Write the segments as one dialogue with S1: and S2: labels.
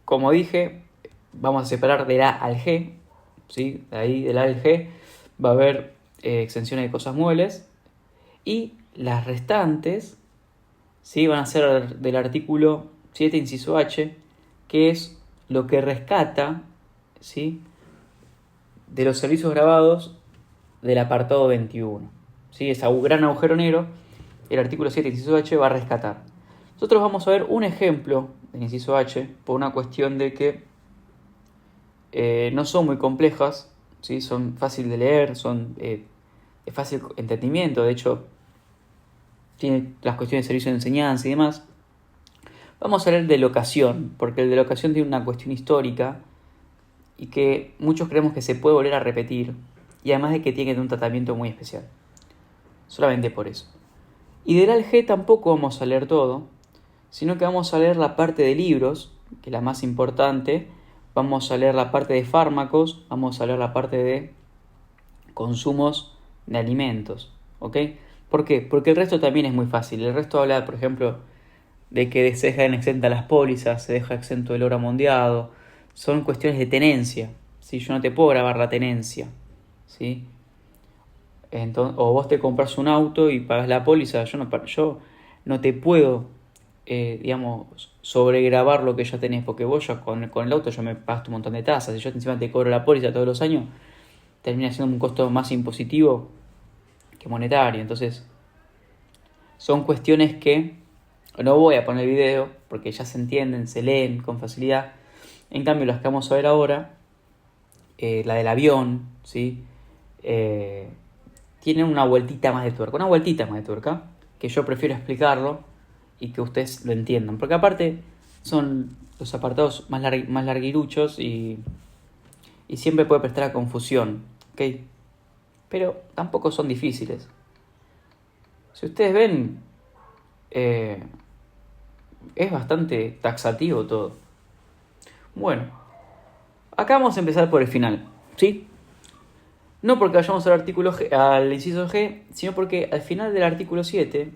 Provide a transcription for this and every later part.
S1: como dije, vamos a separar de la A al G, ¿sí? De ahí, de la A al G, va a haber extensiones de cosas muebles. Y las restantes, ¿sí? Van a ser del artículo 7, inciso H, que es lo que rescata, ¿sí? De los servicios grabados del apartado 21. ¿Sí? Ese gran agujero negro, el artículo 7, inciso H, va a rescatar. Nosotros vamos a ver un ejemplo del inciso H por una cuestión de que no son muy complejas, ¿sí? Son fáciles de leer, es fácil entendimiento, de hecho, tiene las cuestiones de servicio de enseñanza y demás. Vamos a hablar de locación, porque el de locación tiene una cuestión histórica y que muchos creemos que se puede volver a repetir, y además de que tiene un tratamiento muy especial. Solamente por eso. Y del ALG tampoco vamos a leer todo, sino que vamos a leer la parte de libros, que es la más importante, vamos a leer la parte de fármacos, vamos a leer la parte de consumos de alimentos, ¿ok? ¿Por qué? Porque el resto también es muy fácil. El resto habla, por ejemplo, de que se dejan exentas las pólizas, se deja exento el oro amondiado, son cuestiones de tenencia, ¿sí? Yo no te puedo grabar la tenencia, ¿sí? Entonces, o vos te compras un auto y pagas la póliza, yo no te puedo, digamos, sobregrabar lo que ya tenés, porque vos ya con el auto ya me pagaste un montón de tasas, y yo encima te cobro la póliza todos los años, termina siendo un costo más impositivo que monetario. Entonces, son cuestiones que no voy a poner video, porque ya se entienden, se leen con facilidad. En cambio, las que vamos a ver ahora, la del avión, ¿sí? Tienen una vueltita más de tuerca, que yo prefiero explicarlo y que ustedes lo entiendan, porque aparte son los apartados más larguiruchos y siempre puede prestar a confusión, ¿ok? Pero tampoco son difíciles. Si ustedes ven, es bastante taxativo todo. Bueno, acá vamos a empezar por el final, ¿sí? No porque vayamos al artículo G, al inciso G, sino porque al final del artículo 7,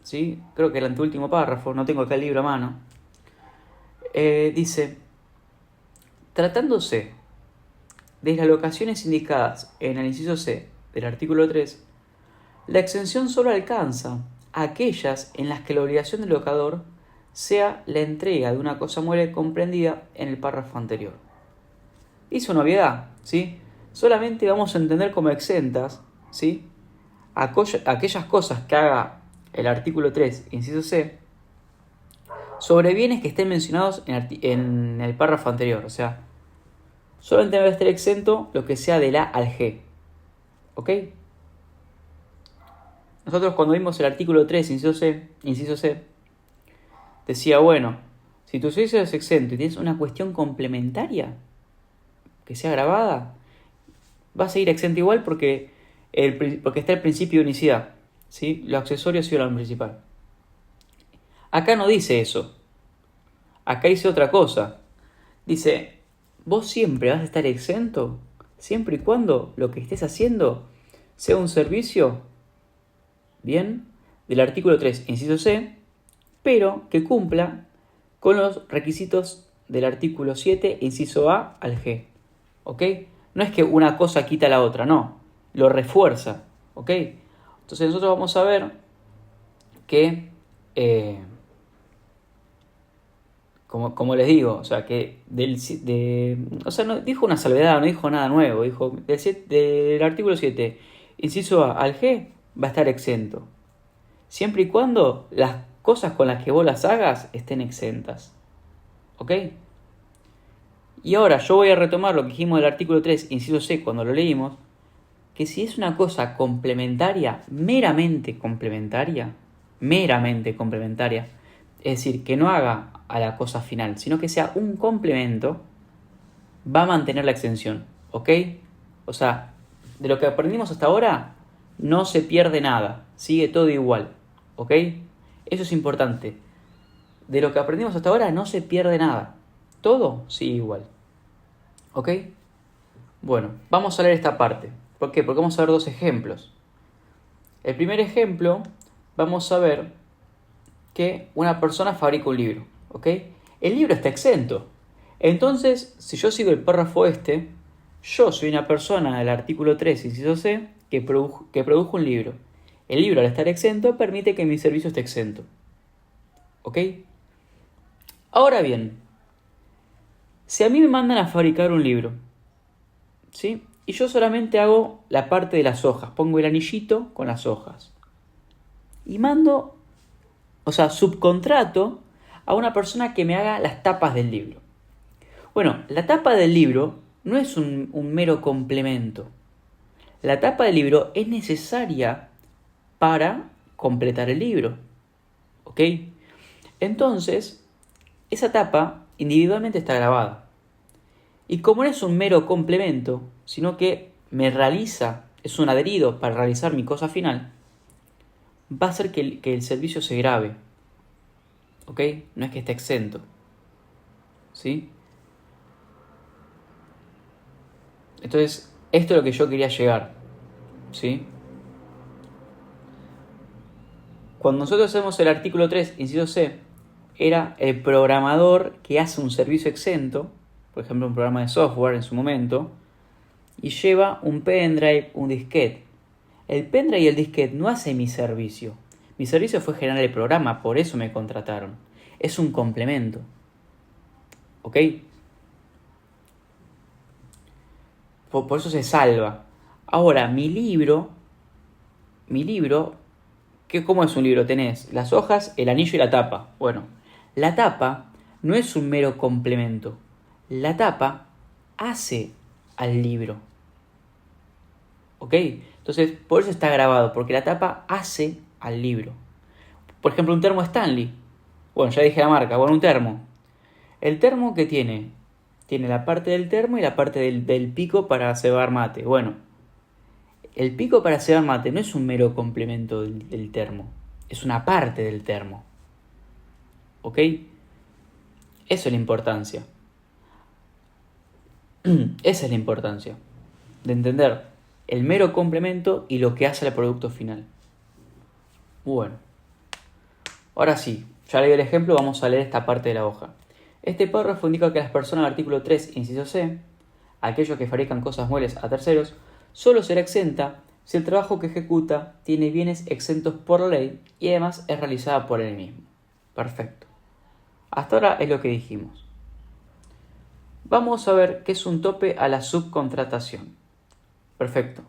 S1: ¿sí? Creo que el anteúltimo párrafo, no tengo acá el libro a mano, dice: tratándose de las locaciones indicadas en el inciso C del artículo 3, la exención solo alcanza a aquellas en las que la obligación del locador sea la entrega de una cosa mueble comprendida en el párrafo anterior. Hizo una obviedad, ¿sí? Solamente vamos a entender como exentas, ¿sí? Aquellas cosas que haga el artículo 3, inciso C, sobre bienes que estén mencionados en el párrafo anterior. O sea, solamente va a estar exento lo que sea de la al G. ¿Ok? Nosotros cuando vimos el artículo 3, inciso C, decía, bueno, si tu servicio es exento y tienes una cuestión complementaria que sea grabada, va a seguir exento igual porque está el principio de unicidad, ¿sí? Lo accesorio ha sido lo principal. Acá no dice eso. Acá dice otra cosa. Dice, vos siempre vas a estar exento siempre y cuando lo que estés haciendo sea un servicio, bien, del artículo 3, inciso C, pero que cumpla con los requisitos del artículo 7, inciso A al G. ¿Ok? No es que una cosa quita la otra, no. Lo refuerza. ¿Ok? Entonces nosotros vamos a ver que, como les digo, o sea, que no dijo una salvedad, no dijo nada nuevo. Dijo, del artículo 7, inciso A al G, va a estar exento. Siempre y cuando las cosas con las que vos las hagas estén exentas. ¿Ok? Y ahora yo voy a retomar lo que dijimos del artículo 3, inciso C, cuando lo leímos, que si es una cosa complementaria, meramente complementaria, es decir, que no haga a la cosa final, sino que sea un complemento, va a mantener la exención, ¿ok? O sea, de lo que aprendimos hasta ahora, no se pierde nada, sigue todo igual, ¿ok? Eso es importante. De lo que aprendimos hasta ahora, no se pierde nada, todo sigue igual. ¿Ok? Bueno, vamos a leer esta parte. ¿Por qué? Porque vamos a ver dos ejemplos. El primer ejemplo, vamos a ver que una persona fabrica un libro. ¿Ok? El libro está exento. Entonces, si yo sigo el párrafo yo soy una persona del artículo 3, inciso C, que produjo un libro. El libro, al estar exento, permite que mi servicio esté exento. ¿Ok? Ahora bien, si a mí me mandan a fabricar un libro, ¿sí? Y yo solamente hago la parte de las hojas, pongo el anillito con las hojas. Y mando, subcontrato a una persona que me haga las tapas del libro. Bueno, la tapa del libro no es un mero complemento. La tapa del libro es necesaria para completar el libro. ¿Ok? Entonces, esa tapa individualmente está grabada. Y como no es un mero complemento, sino que es un adherido para realizar mi cosa final, va a hacer que el servicio se grabe. ¿Ok? No es que esté exento. ¿Sí? Entonces, esto es lo que yo quería llegar. ¿Sí? Cuando nosotros hacemos el artículo 3, inciso C, era el programador que hace un servicio exento, por ejemplo un programa de software en su momento, y lleva un pendrive, un disquete. El pendrive y el disquete no hacen mi servicio. Mi servicio fue generar el programa, por eso me contrataron. Es un complemento. ¿Ok? Por eso se salva. Ahora, mi libro, ¿cómo es un libro? Tenés las hojas, el anillo y la tapa. Bueno, la tapa no es un mero complemento. La tapa hace al libro. ¿Ok? Entonces, por eso está grabado, porque la tapa hace al libro. Por ejemplo, un termo Stanley. Bueno, ya dije la marca. Bueno, un termo. El termo que tiene la parte del termo y la parte del pico para cebar mate. Bueno, el pico para cebar mate no es un mero complemento del termo. Es una parte del termo. ¿Ok? Eso es la importancia. Esa es la importancia de entender el mero complemento y lo que hace el producto final. Bueno, ahora sí, ya leí el ejemplo, vamos a leer esta parte de la hoja. Este párrafo indica que las personas del artículo 3, inciso C, aquellos que fabrican cosas muebles a terceros, solo será exenta si el trabajo que ejecuta tiene bienes exentos por la ley y además es realizada por él mismo. Perfecto. Hasta ahora es lo que dijimos. Vamos a ver qué es un tope a la subcontratación. Perfecto.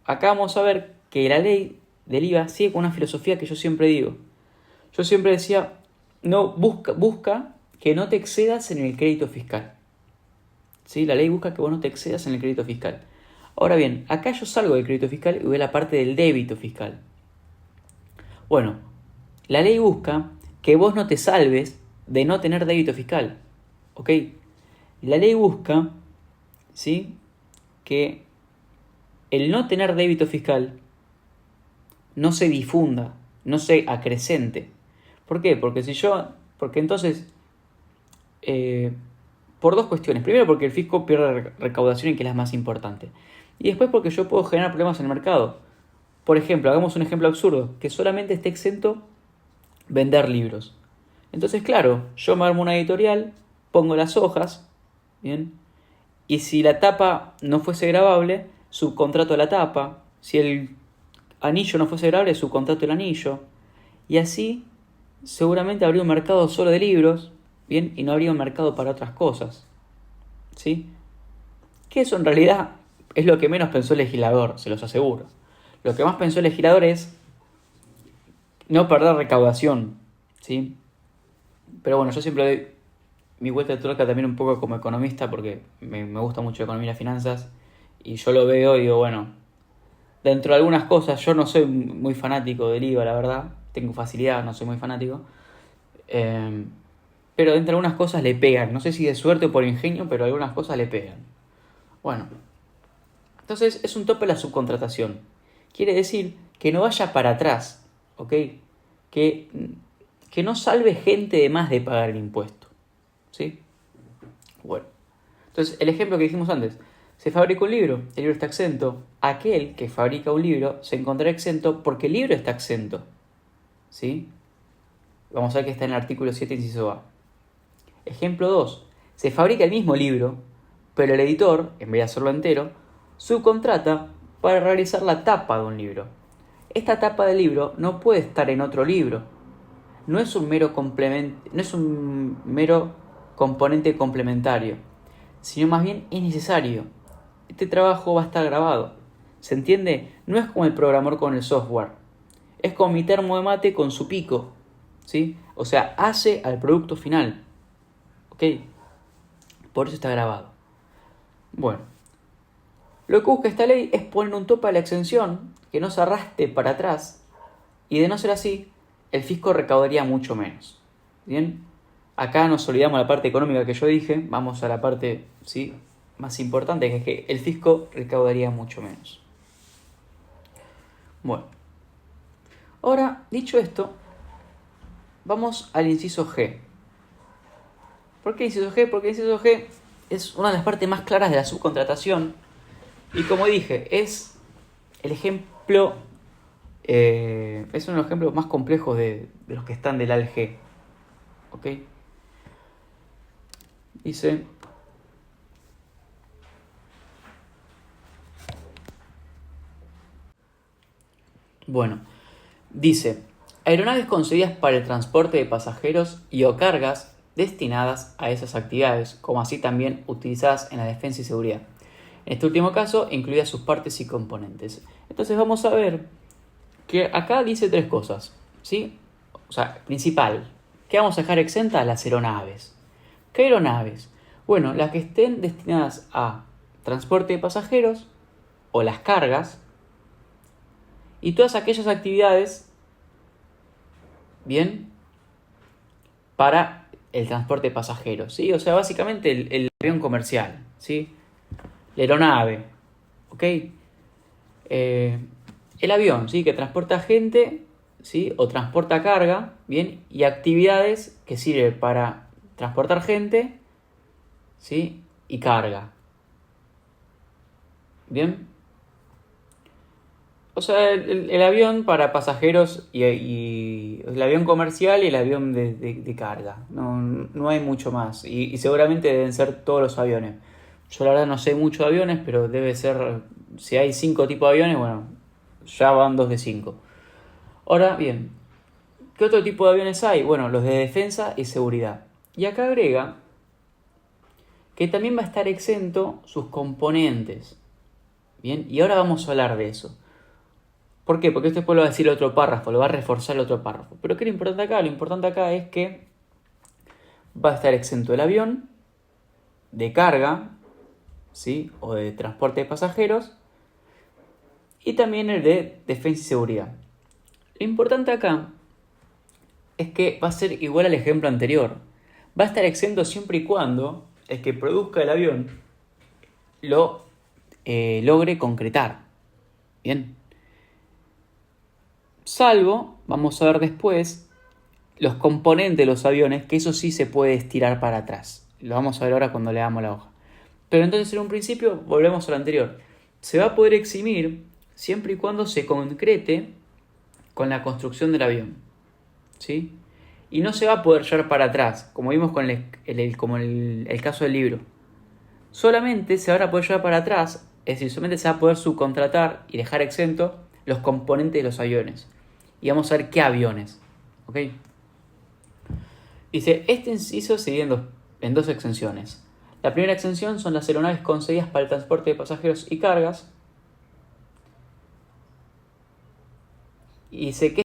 S1: Acá vamos a ver que la ley del IVA sigue con una filosofía que yo siempre digo. Yo siempre decía, no, busca que no te excedas en el crédito fiscal. ¿Sí? La ley busca que vos no te excedas en el crédito fiscal. Ahora bien, acá yo salgo del crédito fiscal y voy a la parte del débito fiscal. Bueno, la ley busca que vos no te salves de no tener débito fiscal. ¿Ok? La ley busca, ¿sí?, que el no tener débito fiscal no se difunda, no se acrecente. ¿Por qué? Porque entonces, por dos cuestiones. Primero, porque el fisco pierde recaudación y que es la más importante. Y después porque yo puedo generar problemas en el mercado. Por ejemplo, hagamos un ejemplo absurdo, que solamente esté exento vender libros. Entonces, claro, yo me armo una editorial, pongo las hojas, ¿bien? Y si la tapa no fuese grabable, subcontrato la tapa. Si el anillo no fuese grabable, subcontrato el anillo. Y así, seguramente habría un mercado solo de libros, ¿bien? Y no habría un mercado para otras cosas, ¿sí? Que eso en realidad es lo que menos pensó el legislador, se los aseguro. Lo que más pensó el legislador es no perder recaudación, ¿sí? Pero bueno, yo siempre doy mi vuelta de tuerca también un poco como economista porque me gusta mucho la economía y las finanzas y yo lo veo y digo, bueno, dentro de algunas cosas yo no soy muy fanático del IVA, la verdad, tengo facilidad, no soy muy fanático, pero dentro de algunas cosas le pegan, no sé si de suerte o por ingenio, pero algunas cosas le pegan. Bueno, entonces es un tope la subcontratación, quiere decir que no vaya para atrás, ¿ok? Que no salve gente de más de pagar el impuesto, ¿sí? Bueno, entonces el ejemplo que dijimos antes, se fabrica un libro, el libro está exento, aquel que fabrica un libro se encontrará exento porque el libro está exento, ¿sí? Vamos a ver que está en el artículo 7, inciso A. Ejemplo 2. Se fabrica el mismo libro, pero el editor, en vez de hacerlo entero, subcontrata para realizar la tapa de un libro. Esta tapa del libro no puede estar en otro libro. No es un mero componente complementario, sino más bien es necesario. Este trabajo va a estar grabado. ¿Se entiende? No es como el programador con el software. Es como mi termo de mate con su pico, ¿sí? O sea, hace al producto final. ¿Ok? Por eso está grabado. Bueno, lo que busca esta ley es poner un tope a la exención que no se arrastre para atrás, y de no ser así, el fisco recaudaría mucho menos. ¿Bien? Acá nos olvidamos de la parte económica que yo dije, vamos a la parte, ¿sí?, más importante, que es que el fisco recaudaría mucho menos. Bueno, ahora, dicho esto, vamos al inciso G. ¿Por qué inciso G? Porque el inciso G es una de las partes más claras de la subcontratación, y como dije, es el ejemplo, es uno de los ejemplos más complejos de los que están del ALG. ¿Ok? Dice: bueno, dice, aeronaves concebidas para el transporte de pasajeros y o cargas destinadas a esas actividades, como así también utilizadas en la defensa y seguridad. En este último caso, incluidas sus partes y componentes. Entonces vamos a ver que acá dice tres cosas, ¿sí? O sea, principal, que vamos a dejar exenta las aeronaves. ¿Qué aeronaves? Bueno, las que estén destinadas a transporte de pasajeros o las cargas, y todas aquellas actividades, bien, para el transporte de pasajeros, ¿sí? O sea, básicamente el avión comercial, ¿sí? La aeronave, ¿ok? El avión, ¿sí?, que transporta gente, ¿sí?, o transporta carga, bien, y actividades que sirven para transportar gente, ¿sí?, y carga. ¿Bien? O sea, el avión para pasajeros y el avión comercial y el avión de carga. No hay mucho más. Y seguramente deben ser todos los aviones. Yo la verdad no sé mucho de aviones, pero debe ser... Si hay 5 tipos de aviones, bueno, ya van 2 de 5. Ahora bien, ¿qué otro tipo de aviones hay? Bueno, los de defensa y seguridad. Y acá agrega que también va a estar exento sus componentes. Bien, y ahora vamos a hablar de eso. ¿Por qué? Porque después lo va a decir otro párrafo, lo va a reforzar el otro párrafo. Pero ¿qué es lo importante acá? Lo importante acá es que va a estar exento el avión de carga, ¿sí?, o de transporte de pasajeros, y también el de defensa y seguridad. Lo importante acá es que va a ser igual al ejemplo anterior. Va a estar exento siempre y cuando el que produzca el avión lo logre concretar. Bien. Salvo, vamos a ver después, los componentes de los aviones, que eso sí se puede estirar para atrás. Lo vamos a ver ahora cuando leamos la hoja. Pero entonces, en un principio, volvemos a lo anterior. Se va a poder eximir siempre y cuando se concrete con la construcción del avión, ¿sí? Y no se va a poder llevar para atrás, como vimos con el caso del libro. Solamente se van a poder llevar para atrás, es decir, solamente se va a poder subcontratar y dejar exento los componentes de los aviones. Y vamos a ver qué aviones. ¿Ok? Dice, este inciso se divide en dos exenciones. La primera exención son las aeronaves concebidas para el transporte de pasajeros y cargas. Y dice que